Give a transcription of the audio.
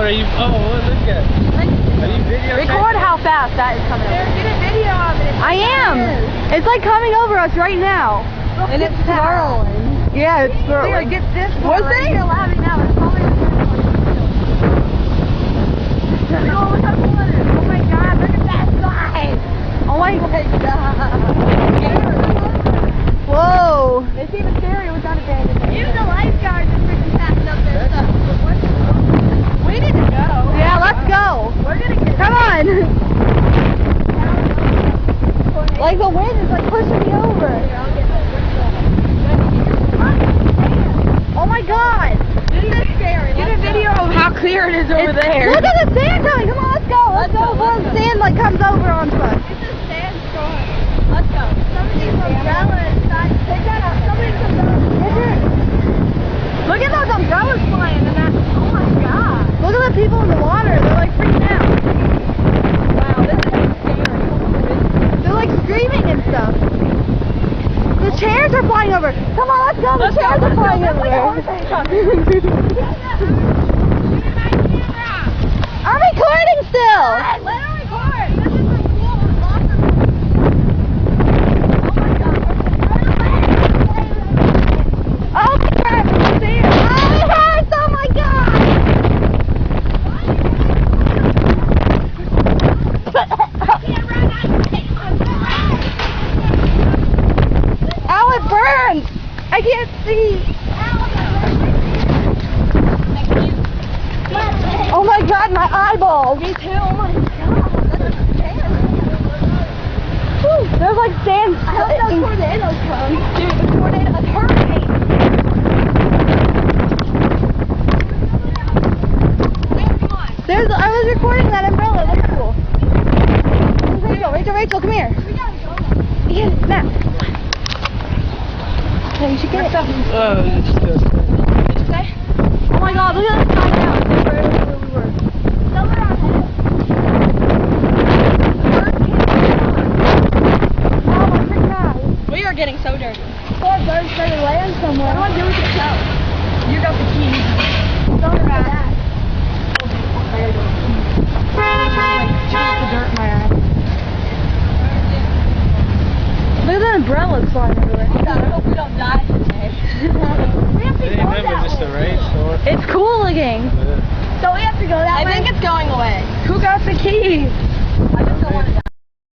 are you? Oh, look at it. Are you videotaping? Record how fast that is coming over. Get a video of it. I am. It's like coming over us right now. And it's swirling. Yeah, it's swirling. Get this one. Was right it? here laughing now. It's probably oh, look up the water. Oh my god, look at that slide. Oh my god. Whoa. It's even scarier without a bandage. Even the lifeguards are freaking passing up their stuff. We need to go. Yeah, let's go. We're gonna get Come on. Like the wind is like pushing me over. Oh my god. This is scary. Get a video of how clear it is over there. Look at the sand coming. Come on, let's go. Let's go before the sand like comes over onto us. It's a sandstorm. Let's go. Some of these umbrellas, take that out. Some of these umbrellas. Look at those umbrellas flying and that. Oh my god. Look at the people in the water. They're like freaking out. Wow, this is scary. They're like screaming and stuff. The chairs are flying over. Come on, let's go. The chairs are flying over. I'm recording still. Let her record. This is so cool. It's awesome. Oh my god, it's there. Oh, it hurts. Oh my god. Ow, it burns. I can't see. Oh my god, my eyeballs. Me too. Oh my god. That's scary. Whew, there's like sand. I hope those tornadoes come. Dude, the tornado, a hurricane. There's. I was recording that umbrella. That's cool. Rachel, come here. Yeah, now. Okay, you should get it. Oh, it's just. What'd you say? Oh my god, look at this side now. It's right where we were. Somewhere on head. Oh my freaking eyes. We are getting so dirty. Poor birds better land somewhere. What do I do with the show? You got the key. Don't Right. that. The dirt in my eye. Look at the umbrellas flying everywhere. God, I hope we don't die today. We have to They go remember that just a way. race or. It's cool looking. So we have to go that way? I think it's going away. Who got the key?